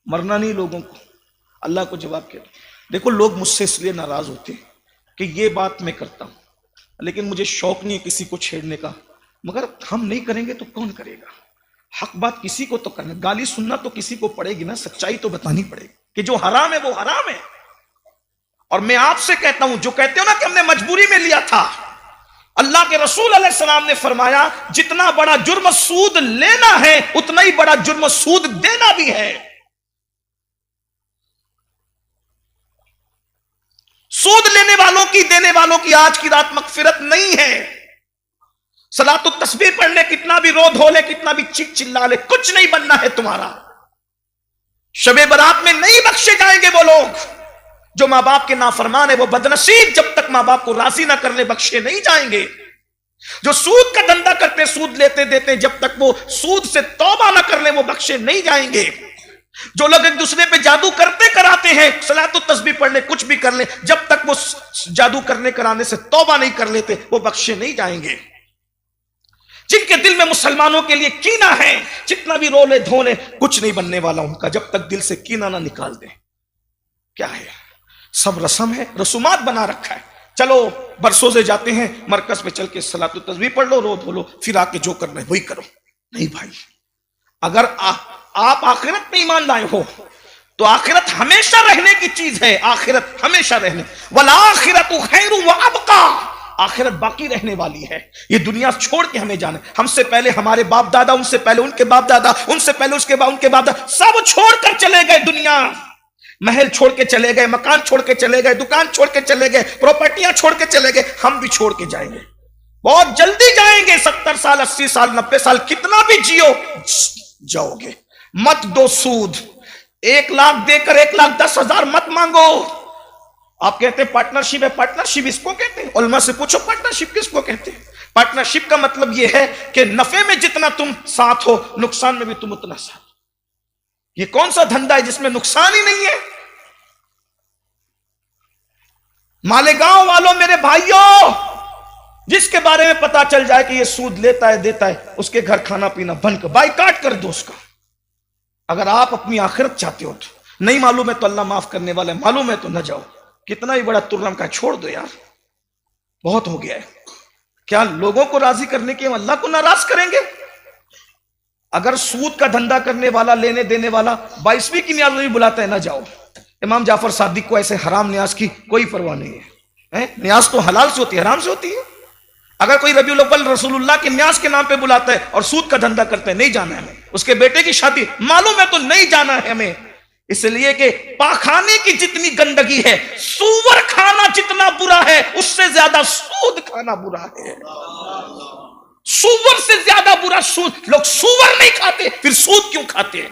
मरना नहीं लोगों को। अल्लाह को जवाब क्या? देखो लोग मुझसे इसलिए नाराज होते हैं कि ये बात मैं करता हूं, लेकिन मुझे शौक नहीं है किसी को छेड़ने का। मगर हम नहीं करेंगे तो कौन करेगा? हक बात किसी को तो करना, गाली सुनना तो किसी को पड़ेगी ना, सच्चाई तो बतानी पड़ेगी कि जो हराम है वो हराम है। और मैं आपसे कहता हूं, जो कहते हो ना कि हमने मजबूरी में लिया था, अल्लाह के रसूल अलैहिस्सलाम ने फरमाया जितना बड़ा जुर्म सूद लेना है उतना ही बड़ा जुर्म सूद देना भी है। सूद लेने वालों की, देने वालों की आज की रात मगफिरत नहीं है। सलातो तस्बीह पढ़ ले, कितना भी रो धो ले, कितना भी चीख चिल्ला ले, कुछ नहीं बनना है तुम्हारा। शबे बरात में नहीं बख्शे जाएंगे वो लोग जो मां बाप के नाफरमान है, वो बदनसीब जब तक मां बाप को राजी ना कर ले बख्शे नहीं जाएंगे। जो सूद का धंधा करते, सूद लेते देते, जब तक वो सूद से तौबा ना कर ले वो बख्शे नहीं जाएंगे। जो लोग एक दूसरे पे जादू करते कराते हैं, सलातो तस्बीह पढ़ ले, कुछ भी कर ले, जब तक वो जादू करने कराने से तौबा नहीं कर लेते वो बख्शे नहीं जाएंगे। जिनके दिल में मुसलमानों के लिए कीना है, जितना भी रोले धोले, कुछ नहीं बनने वाला उनका जब तक दिल से कीना ना निकाल दे। क्या है? सब रस्म है, रसूमात बना रखा है। चलो बरसों से जाते हैं मरकज पे, चल के सलातो तस्बीह पढ़ लो, रो धो लो, फिर आके जो करना है वही करो। नहीं भाई, अगर आप आखिरत में ईमान लाए हो तो आखिरत हमेशा रहने की चीज है। आखिरत हमेशा रहने, वला आखिरतु खैरु व अबका, आखिरत बाकी रहने वाली है। ये दुनिया छोड़ के हमें जाना, हमसे पहले हमारे बाप दादा, उनसे पहले उनके बाप दादा, उनसे पहले उसके बाद उनके बाप दादा, सब छोड़ कर चले गए दुनिया। महल छोड़ के चले गए, मकान छोड़ के चले गए, दुकान छोड़ के चले गए, प्रॉपर्टियां छोड़ के चले गए, हम भी छोड़ के जाएंगे, बहुत जल्दी जाएंगे। 70 साल, 80 साल, 90 साल, कितना भी जियो जाओगे। मत दो सूद, 1 लाख देकर 1,10,000 मत मांगो। आप कहते हैं पार्टनरशिप है, पार्टनरशिप इसको कहते हैं? उलमा से पूछो पार्टनरशिप किसको कहते हैं। पार्टनरशिप का मतलब यह है कि नफे में जितना तुम साथ हो, नुकसान में भी तुम उतना साथ। ये कौन सा धंधा है जिसमें नुकसान ही नहीं है? मालेगांव वालों, मेरे भाइयों, जिसके बारे में पता चल जाए कि ये सूद लेता है देता है, उसके घर खाना पीना बंद कर, बाइकाट कर दो उसका। अगर आप अपनी आखिरत चाहते हो तो, नहीं मालूम है तो अल्लाह माफ करने वाला है, मालूम है तो न जाओ। कितना ही बड़ा तुर्रम का, छोड़ दो यार, बहुत हो गया है। क्या लोगों को राजी करने के अल्लाह को नाराज करेंगे? अगर सूद का धंधा करने वाला, लेने देने वाला 22वीं की न्याज नहीं बुलाता है, ना जाओ। इमाम जाफर सादिक को ऐसे हराम न्याज की कोई परवाह नहीं है। न्याज तो हलाल से होती है, हराम से होती है। अगर कोई रबीउल अव्वल रसूलुल्लाह के न्याज के नाम पे बुलाता है और सूद का धंधा करता है, नहीं जाना है हमें। उसके बेटे की शादी मालूम है तो नहीं जाना है हमें, इसलिए कि पाखाने की जितनी गंदगी है, सूवर खाना जितना बुरा है, उससे ज्यादा सूद खाना बुरा है। सूवर से ज्यादा बुरा सूद। लोग सूवर नहीं खाते, फिर सूद क्यों खाते हैं?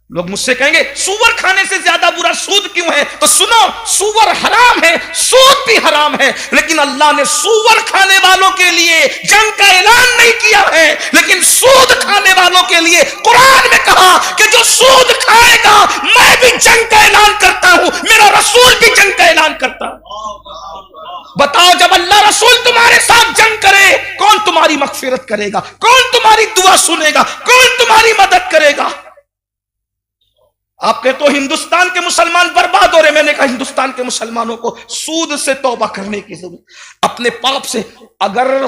लोग मुझसे कहेंगे सूवर खाने से ज्यादा बुरा सूद क्यों है? तो सुनो, सूवर हराम है, सूद भी हराम है, लेकिन अल्लाह ने सूवर खाने वालों के लिए जंग का ऐलान नहीं किया है, लेकिन सूद खाने वालों के लिए कुरान में कहा कि जो सूद खाएगा, मैं भी जंग का ऐलान करता हूं, मेरा रसूल भी जंग का ऐलान करता है। बताओ, जब अल्लाह रसूल तुम्हारे साथ जंग करे, कौन तुम्हारी मगफिरत करेगा? कौन तुम्हारी दुआ सुनेगा? कौन तुम्हारी मदद करेगा? आप कहते हो हिंदुस्तान के मुसलमान बर्बाद हो रहे। मैंने कहा हिंदुस्तान के मुसलमानों को सूद से तौबा करने की जरूरत, अपने पाप से। अगर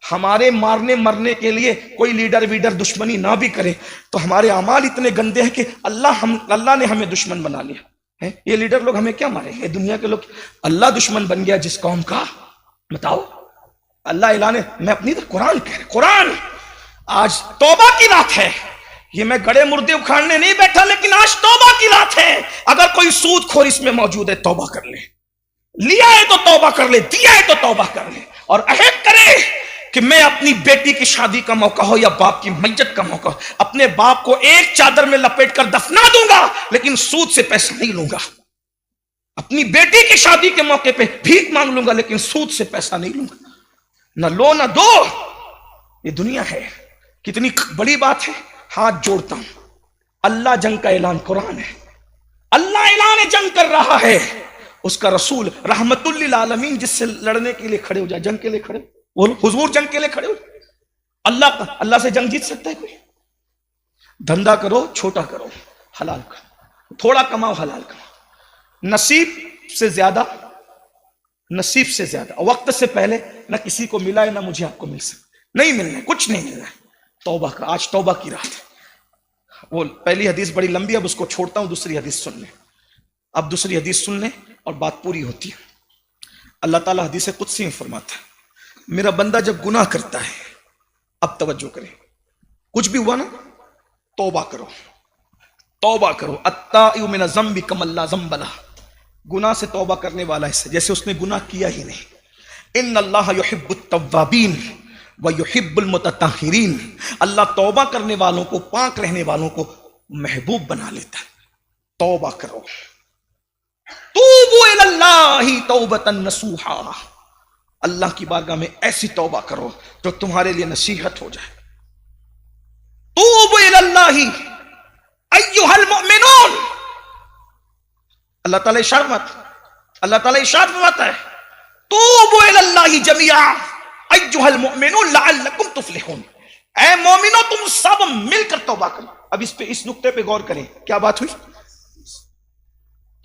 हमारे मारने मरने के लिए कोई लीडर वीडर दुश्मनी ना भी करे तो हमारे अमाल इतने गंदे हैं कि अल्लाह ने हमें दुश्मन बना लिया है। ये लीडर लोग हमें क्या मारे? ये दुनिया के लोग, अल्लाह दुश्मन बन गया जिस कौम का। बताओ, अल्लाह ऐलान, मैं अपनी कुरान कह रहा, कुरान। आज तौबा की रात है। ये मैं गड़े मुर्दे उखाड़ने नहीं बैठा, लेकिन आज तौबा की रात है। अगर कोई सूद खोर इसमें मौजूद है, तौबा कर ले। लिया है तो तौबा कर ले, दिया है तो तौबा कर ले, और अहद करे कि मैं अपनी बेटी की शादी का मौका हो या बाप की मैयत का मौका हो, अपने बाप को एक चादर में लपेट कर दफना दूंगा, लेकिन सूद से पैसा नहीं लूंगा। अपनी बेटी की शादी के मौके पे भीख मांग लूंगा, लेकिन सूद से पैसा नहीं लूंगा। न लो न दो, ये दुनिया है। कितनी बड़ी बात है। हाथ जोड़ता हूं, अल्लाह जंग का ऐलान, कुरान है, अल्लाह ऐलान जंग कर रहा है। उसका रसूल रहमतुल लिल आलमीन जिससे लड़ने के लिए खड़े हो जाए, जंग के लिए खड़े हो, हुजूर जंग के लिए खड़े हो। अल्लाह से जंग जीत सकता है कोई? धंधा करो, छोटा करो, حلال کماؤ، تھوڑا کماؤ حلال کماؤ، نصیب سے زیادہ وقت سے پہلے نہ کسی کو ملا ہے نہ مجھے آپ کو مل سکتا، نہیں ملنا ہے، کچھ نہیں ملنا ہے۔ توبہ کا آج توبہ کی رات ہے۔ وہ پہلی حدیث بڑی لمبی، اب اس کو چھوڑتا ہوں، دوسری حدیث سن لیں۔ اب دوسری حدیث سن لیں اور بات پوری ہوتی ہے۔ اللہ تعالیٰ حدیث قدسی میں فرماتا ہے میرا بندہ جب گناہ کرتا ہے، اب توجہ کریں، کچھ بھی ہوا نا توبہ کرو، توبہ کرو۔ التائب من الذنب کمن لا ذنب لہ، گناہ سے توبہ کرنے والا ہے جیسے اس نے گناہ کیا ہی نہیں۔ ان اللہ یحب التوابین ویحب المتطہرین، اللہ توبہ کرنے والوں کو، پاک رہنے والوں کو محبوب بنا لیتا ہے۔ توبہ کرو، توبوا الی اللہ توبۃ نصوحا، اللہ کی بارگاہ میں ایسی توبہ کرو جو تمہارے لیے نصیحت ہو جائے۔ توبوا الی اللہ ایھا المؤمنون، اللہ تعالیٰ ارشاد فرماتا ہے توبوا الی اللہ جمیعا ایھا المؤمنون لعلکم تفلحون، اے مومنو تم سب مل کر توبہ کرو۔ اب اس نقطے پہ غور کریں، کیا بات ہوئی؟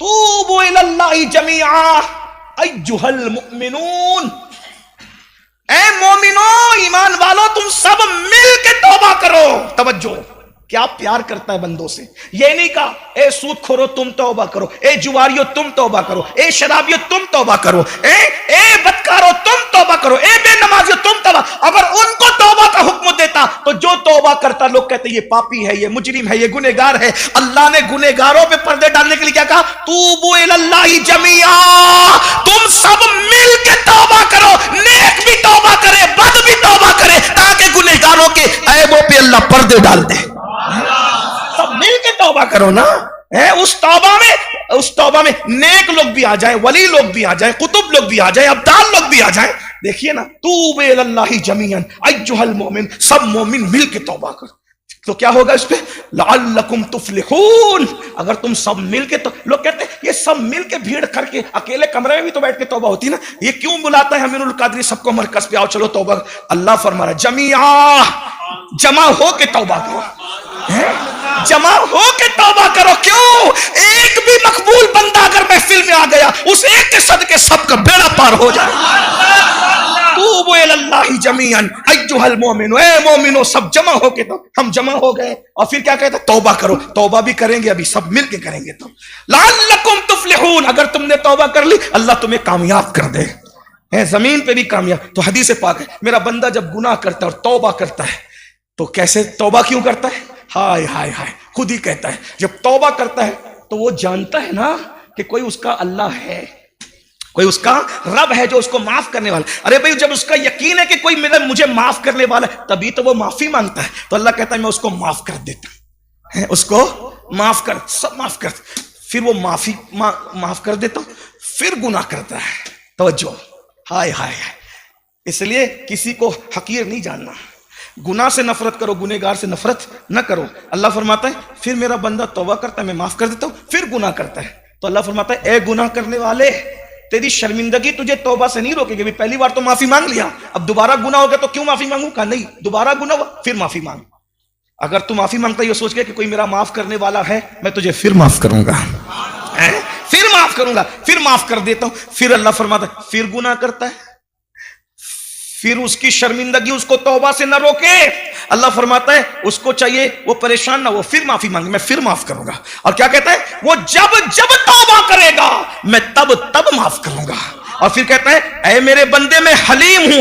توبوا الی اللہ جمیعا ایھا المؤمنون، اے مومنو ایمان والو تم سب مل کے توبہ کرو۔ توجہ، کیا پیار کرتا ہے بندوں سے، یہ نہیں کہا اے سود کھورو تم توبہ کرو، اے جواریو تم توبہ کرو، اے شرابیو تم توبہ کرو، اے بدکارو تم توبہ کرو، اے بے نمازیو تم توبہ۔ اگر ان کو توبہ کا حکم دیتا تو جو توبہ کرتا لوگ کہتے یہ پاپی ہے، یہ مجرم ہے، یہ گنہگار ہے۔ اللہ نے گنہگاروں پہ پردے ڈالنے کے لیے کیا کہا؟ توبوا الی اللہ جمیعا، تم سب مل کے توبہ کرو، نیک بھی توبہ کرے، بد بھی توبہ کرے، تاکہ گنہگاروں کے عیبوں پہ اللہ پردے ڈال دے۔ سب مل کے توبہ کرو نا، اس توبہ میں نیک لوگ بھی آ جائیں، ولی لوگ بھی آ جائیں، قطب لوگ بھی آ جائیں، ابدال لوگ بھی آ جائیں۔ دیکھیے نا، توبوا الی اللہ جمیعا ایھا المؤمن، سب مومن مل کے توبہ کرو تو کیا ہوگا اس پہ؟ لعلکم تفلحون، اگر تم سب مل کے، تو لوگ کہتے ہیں یہ سب مل کے بھیڑ کر کے اکیلے کمرے میں بھی تو بیٹھ کے توبہ ہوتی نا، یہ کیوں بلاتا ہے امین القادری سب کو مرکز پہ آؤ چلو توبہ؟ اللہ فرما رہا ہے جمیعا، جمع ہو کے توبہ کرو، جمع ہو کے توبہ کرو۔ کیوں؟ ایک بھی مقبول بندہ اگر محفل میں آ گیا، اس ایک کے صدقے سب کا بیڑا پار ہو جائے۔ توبوا الی اللہ جمیعا ایھا المؤمن، اے مومنو سب جمع ہو کے، تو ہم جمع ہو گئے اور پھر کیا کہتا ہے؟ توبہ کرو۔ توبہ بھی کریں گے ابھی سب مل کے کریں گے تو لعلکم تفلحون، اگر تم نے توبہ کر لی اللہ تمہیں کامیاب کر دے، زمین پہ بھی کامیاب۔ تو حدیث پاک ہے میرا بندہ جب گناہ کرتا ہے اور توبہ کرتا ہے تو کیسے توبہ کیوں کرتا ہے؟ ہائے ہائے ہائے، خود ہی کہتا ہے جب توبہ کرتا ہے تو وہ جانتا ہے نا کہ کوئی اس کا اللہ ہے، کوئی اس کا رب ہے جو اس کو معاف کرنے والا۔ ارے بھائی جب اس کا یقین ہے کہ کوئی مجھے معاف کرنے والا ہے تبھی تو وہ معافی مانگتا ہے۔ تو اللہ کہتا ہے میں اس کو معاف کر دیتا ہوں، اس کو معاف کر، سب معاف کر، پھر وہ معاف کر دیتا ہوں، پھر گناہ کرتا ہے۔ توجہ، ہائے ہائے ہائے، اس لیے کسی کو حقیر نہیں جاننا، گناہ سے نفرت کرو، گنہگار سے نفرت نہ کرو۔ اللہ فرماتا ہے پھر میرا بندہ توبہ کرتا ہے میں معاف کر دیتا ہوں، پھر گناہ کرتا ہے تو اللہ فرماتا ہے اے گناہ کرنے والے، تیری شرمندگی تجھے توبہ سے نہیں روکے گی۔ پہلی بار تو معافی مانگ لیا، اب دوبارہ گناہ ہو گیا تو کیوں معافی مانگوں؟ کہا نہیں، دوبارہ گناہ ہوا پھر معافی مانگ۔ اگر تو معافی مانگتا یہ سوچ کے کہ کوئی میرا معاف کرنے والا ہے، میں تجھے پھر معاف کروں گا، پھر معاف کروں گا، پھر معاف کر دیتا ہوں، پھر اللہ فرماتا ہے پھر گناہ کرتا ہے، پھر اس کی شرمندگی اس کو توبہ سے نہ روکے۔ اللہ فرماتا ہے اس کو چاہیے وہ پریشان نہ ہو، پھر معافی مانگے، میں پھر معاف کروں گا۔ اور کیا کہتا ہے؟ وہ جب توبہ کرے گا میں تب معاف کروں گا۔ اور پھر کہتا ہے اے میرے بندے میں حلیم ہوں،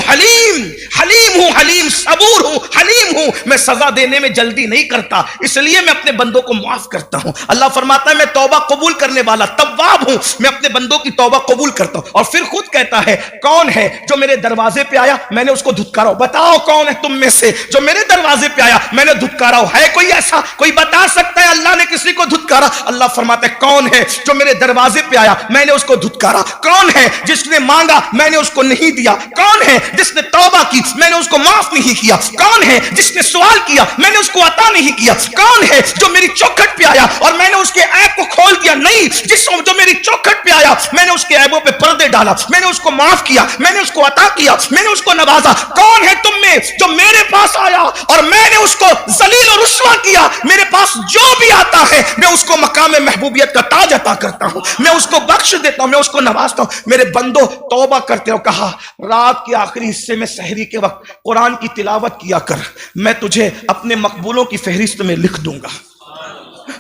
حلیم صبور ہوں، حلیم ہوں، میں سزا دینے میں جلدی نہیں کرتا، اس لیے میں اپنے بندوں کو معاف کرتا ہوں۔ اللہ فرماتا ہے میں توبہ قبول کرنے والا تواب ہوں، میں اپنے بندوں کی توبہ قبول کرتا ہوں۔ اور پھر خود کہتا ہے کون ہے جو میرے دروازے پہ آیا میں نے اس کو دھتکارا؟ بتاؤ کون ہے تم میں سے جو میرے دروازے پہ آیا میں نے دھتکارا؟ ہے کوئی ایسا؟ کوئی بتا سکتا ہے اللہ نے کسی کو دھتکارا؟ اللہ فرماتا ہے کون ہے جو میرے دروازے پہ آیا میں نے اس کو دھتکارا؟ کون ہے جس जिसने मांगा मैंने उसको नहीं दिया? कौन है जिसने तौबा की, मैंने उसको माफ नहीं किया? कौन है जिसने सवाल किया, मैंने उसको अता नहीं किया? कौन है जो मेरी चौखट पे आया और मैंने उसके ऐब को खोल दिया? नहीं, जो मेरी चौखट पे आया मैंने उसके ऐबों पे पर्दे डाला, मैंने उसको माफ किया, मैंने उसको अता किया, मैंने उसको नवाजा। कौन है तुम में जो मेरे पास आया और मैंने उसको जलील और रुस्वा किया? मेरे पास जो भी आता है मैं उसको मकाम महबूबियत का ताज अता करता हूं, मैं उसको बख्श देता हूं, मैं उसको नवाजता हूं। मेरे बंदो तौबा करते हो। कहा रात के आखिरी हिस्से में सहरी के वक्त कुरान की तिलावत किया कर, मैं तुझे अपने मकबूलों की फहरिस्त में लिख दूंगा।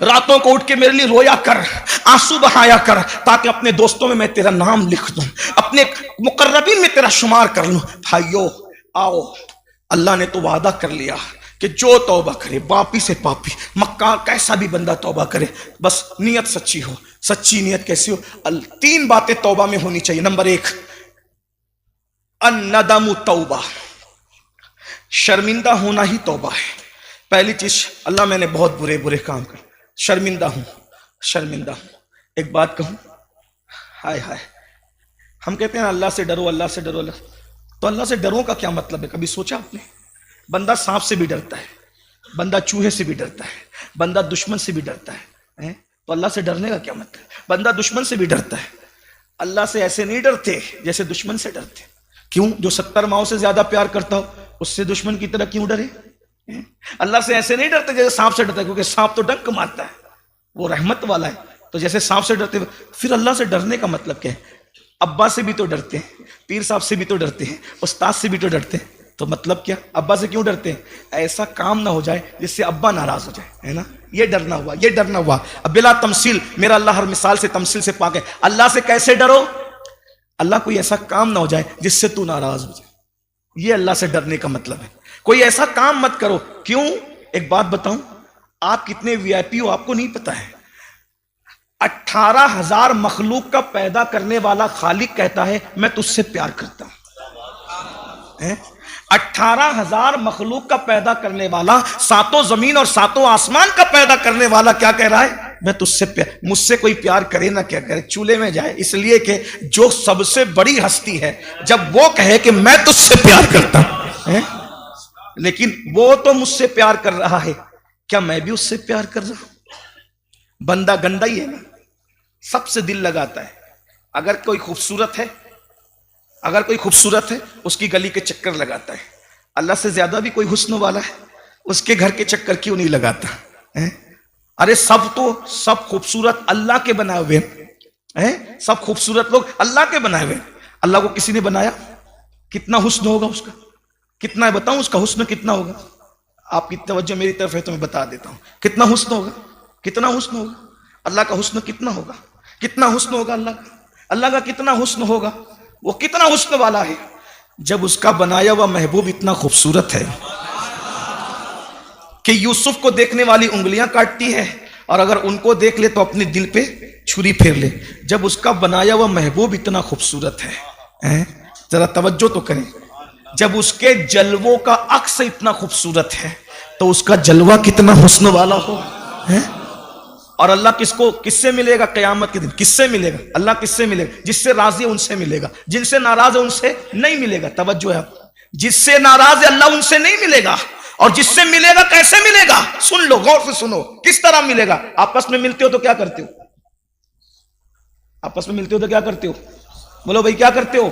रातों को उठ के मेरे लिए रोया कर, आंसू बहाया कर, ताकि अपने दोस्तों में मैं तेरा नाम लिख दूं, अपने मुकर्रबीन में तेरा शुमार कर लूं। भाइयों आओ, अल्लाह ने तो वादा कर लिया कि जो तौबा करे, पापी से पापी, मक्का कैसा भी बंदा तौबा करे, बस नियत सच्ची हो। सच्ची नियत कैसी हो? 3 बातें तौबा में होनी चाहिए। नंबर 1 अन्नदमु तौबा, शर्मिंदा होना ही तौबा है। पहली चीज, अल्लाह मैंने बहुत बुरे बुरे काम कर, शर्मिंदा हूं, शर्मिंदा हूं। एक बात कहूं, हाय हाय, हम कहते हैं अल्लाह से डरो, अल्लाह से डरो, अल्लाह, तो अल्लाह से डरो का क्या मतलब है? कभी सोचा आपने? बंदा सांप से भी डरता है, बंदा चूहे से भी डरता है, बंदा दुश्मन से भी डरता है, तो अल्लाह से डरने का क्या मतलब? बंदा दुश्मन से भी डरता है, अल्लाह से ऐसे नहीं डरते जैसे दुश्मन से डरते। क्यों? जो 70 माओं से ज्यादा प्यार करता हो उससे दुश्मन की तरह क्यों डरे? अल्लाह से ऐसे नहीं डरते जैसे सांप से डरता है, क्योंकि सांप तो डंक मारता है, वो रहमत वाला है, तो जैसे सांप से डरते। फिर अल्लाह से डरने का मतलब क्या है? अब्बा से भी तो डरते हैं, पीर साहब से भी तो डरते हैं, उस्ताद से भी तो डरते हैं, तो मतलब क्या? अब्बा से क्यों डरते हैं? ऐसा काम ना हो जाए जिससे अब्बा नाराज हो जाए, है ना? ये डरना हुआ, ये डरना हुआ। अब बिला तमसील, मेरा अल्लाह हर मिसाल से तमसील से पाक है। अल्लाह से कैसे डरो? अल्लाह कोई ऐसा काम ना हो जाए जिससे तू नाराज हो जाए, ये अल्लाह से डरने का मतलब है। कोई ऐसा काम मत करो। क्यों? एक बात बताऊं, आप कितने वीआईपी हो आपको नहीं पता है। 18,000 मखलूक का पैदा करने वाला खालिक कहता है मैं तुझसे प्यार करता हूं। 18,000 मखलूक का पैदा करने वाला, 7 जमीन और 7 आसमान का पैदा करने वाला क्या कह रहा है? मैं तुझसे प्यार, मुझसे कोई प्यार करे ना क्या करे, चूल्हे में जाए। इसलिए कि जो सबसे बड़ी हस्ती है, जब वो कहे कि मैं तुझसे प्यार करता हूं, लेकिन वो तो मुझसे प्यार कर रहा है, क्या मैं भी उससे प्यार कर रहा हूं? बंदा गंदा ही है ना, सबसे दिल लगाता है। अगर कोई खूबसूरत है, अगर कोई खूबसूरत है उसकी गली के चक्कर लगाता है। अल्लाह से ज्यादा भी कोई हुस्न वाला है, उसके घर के चक्कर क्यों नहीं लगाता है? अरे सब खूबसूरत अल्लाह के बनाए हुए हैं, सब खूबसूरत लोग अल्लाह के बनाए हुए हैं। अल्लाह को किसी ने बनाया, कितना हुस्न होगा उसका? कितना है बताऊं उसका हुस्न कितना होगा? आपकी तवज्जो मेरी तरफ है तो मैं बता देता हूं कितना हुस्न होगा। कितना हुस्न होगा अल्लाह का? हुस्न कितना होगा? कितना हुस्न होगा अल्लाह का? अल्लाह का कितना हुस्न होगा? वो कितना हुस्न वाला है जब उसका बनाया हुआ महबूब इतना खूबसूरत है कि यूसुफ को देखने वाली उंगलियां काटती है, और अगर उनको देख ले तो अपने दिल पे छुरी फेर ले। जब उसका बनाया हुआ महबूब इतना खूबसूरत है, जरा तवज्जो तो करें, जब उसके जलवों का अक्स इतना खूबसूरत है तो उसका जलवा कितना हुस्न वाला हो, है? और अल्लाह किससे मिलेगा क़यामत के दिन? किससे मिलेगा? अल्लाह किससे मिलेगा? जिससे राजी है उनसे मिलेगा, जिनसे नाराज है उनसे नहीं मिलेगा। तवज्जो है, जिससे नाराज है अल्लाह उनसे नहीं मिलेगा, और जिससे मिलेगा कैसे मिलेगा? सुन लो, गौर से सुनो, किस तरह मिलेगा। आपस में मिलते हो तो क्या करते हो? आपस में मिलते हो तो क्या करते हो? बोलो भाई क्या करते हो?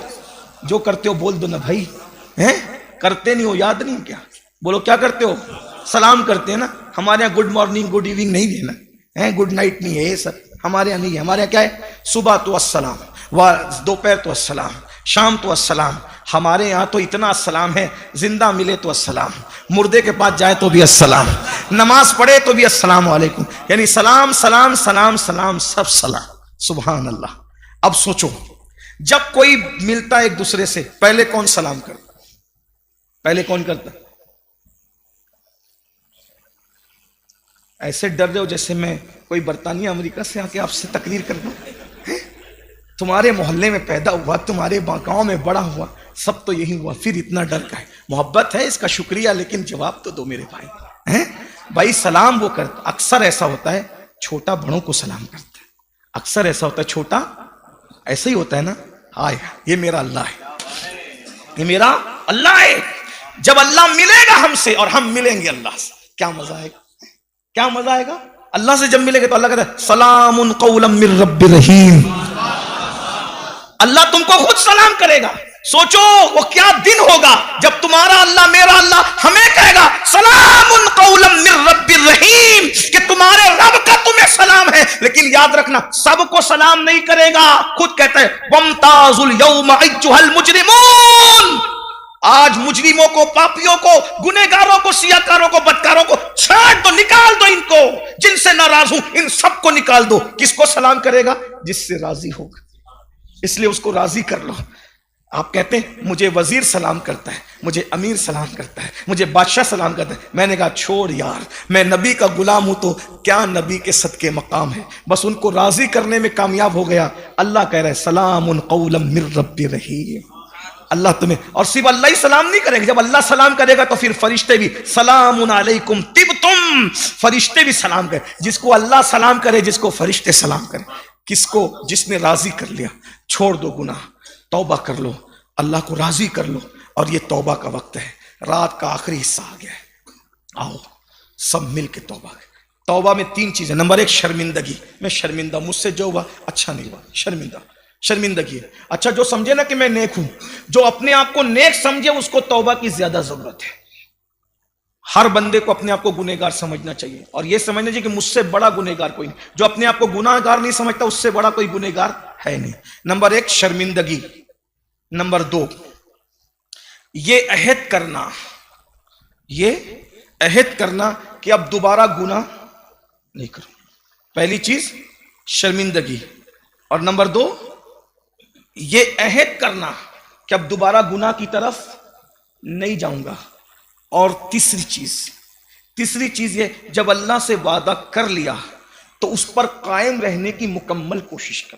जो करते हो बोल दो ना भाई, हैं? करते नहीं हो, याद नहीं क्या? बोलो क्या करते हो? सलाम करते हैं ना। हमारे यहाँ गुड मॉर्निंग गुड इवनिंग नहीं है ना, है? गुड नाइट नहीं है, ये सब हमारे यहाँ नहीं है। हमारे यहाँ क्या है? सुबह तो अस्सलाम, दोपहर तो अस्सलाम, शाम तो अस्सलाम। हमारे यहाँ तो इतना अस्सलाम है, जिंदा मिले तो अस्सलाम, मुर्दे के पास जाए तो भी अस्सलाम, नमाज पढ़े तो भी अस्सलाम वालेकुम, यानी सलाम सलाम सलाम सलाम, सब सलाम। सुभान अल्लाह। अब सोचो, जब कोई मिलता है एक दूसरे से, पहले कौन सलाम करता? पहले कौन करता? ऐसे डर रहे हो जैसे मैं कोई बरतानिया अमेरिका से आके आपसे तकरीर कर दूं। तुम्हारे मोहल्ले में पैदा हुआ, तुम्हारे गांव में बड़ा हुआ, सब तो यही हुआ, फिर इतना डर का है? मोहब्बत है, इसका शुक्रिया, लेकिन जवाब तो दो मेरे भाई, हैं? भाई सलाम वो करता, अक्सर ऐसा होता है छोटा बड़ों को सलाम करता है, अक्सर ऐसा होता है छोटा, ऐसा ही होता है ना, ہائے یہ میرا اللہ ہے، یہ میرا اللہ ہے۔ جب اللہ ملے گا ہم سے اور ہم ملیں گے اللہ سے، کیا مزہ آئے گا، کیا مزہ آئے گا۔ اللہ سے جب ملے گے تو اللہ کہتا ہے سلام قولا من رب رحیم، اللہ تم کو خود سلام کرے گا۔ سوچو وہ کیا دن ہوگا جب تمہارا اللہ میرا اللہ ہمیں کہے گا سلام قولا من رب الرحیم، کہ تمہارے رب کا تمہیں سلام ہے۔ لیکن یاد رکھنا سب کو سلام نہیں کرے گا، خود کہتا ہے وامتازوا اليوم ایھا المجرمون، آج مجرموں کو، پاپیوں کو، گنہگاروں کو، سیاکاروں کو، بدکاروں کو چھاٹ دو، نکال دو، ان کو جن سے ناراض ہوں ان سب کو نکال دو۔ کس کو سلام کرے گا؟ جس سے راضی ہوگا، اس لیے اس کو راضی کر لو۔ آپ کہتے ہیں مجھے وزیر سلام کرتا ہے، مجھے امیر سلام کرتا ہے، مجھے بادشاہ سلام کرتا ہے۔ میں نے کہا چھوڑ یار، میں نبی کا غلام ہوں تو کیا نبی کے صدقے مقام ہے، بس ان کو راضی کرنے میں کامیاب ہو گیا۔ اللہ کہہ رہے سلام قولا من رب رحیم، اللہ تمہیں، اور صرف اللہ ہی سلام نہیں کرے گا، جب اللہ سلام کرے گا تو پھر فرشتے بھی سلام علیکم طبتم، فرشتے بھی سلام کرے۔ جس کو اللہ سلام کرے، جس کو فرشتے سلام کرے، کس کو؟ جس نے راضی کر لیا۔ چھوڑ دو گناہ، توبہ کر لو، اللہ کو راضی کر لو، اور یہ توبہ کا وقت ہے، رات کا آخری حصہ آ گیا ہے، آؤ سب مل کے توبہ کریں۔ توبہ میں 3 چیزیں، نمبر 1 شرمندگی، میں شرمندہ، مجھ سے جو ہوا اچھا نہیں ہوا، شرمندہ، شرمندگی ہے۔ اچھا جو سمجھے نا کہ میں نیک ہوں، جو اپنے آپ کو نیک سمجھے اس کو توبہ کی زیادہ ضرورت ہے۔ ہر بندے کو اپنے آپ کو گنہگار سمجھنا چاہیے، اور یہ سمجھنا چاہیے کہ مجھ سے بڑا گنہگار کوئی نہیں۔ جو اپنے آپ کو گنہگار نہیں سمجھتا اس سے بڑا کوئی گنہگار ہے نہیں۔ نمبر 1 شرمندگی، نمبر 2 یہ عہد کرنا، یہ عہد کرنا کہ اب دوبارہ گناہ نہیں کروں۔ پہلی چیز شرمندگی، اور نمبر 2 یہ عہد کرنا کہ اب دوبارہ گناہ کی طرف نہیں جاؤں گا۔ اور تیسری چیز یہ، جب اللہ سے وعدہ کر لیا تو اس پر قائم رہنے کی مکمل کوشش کر۔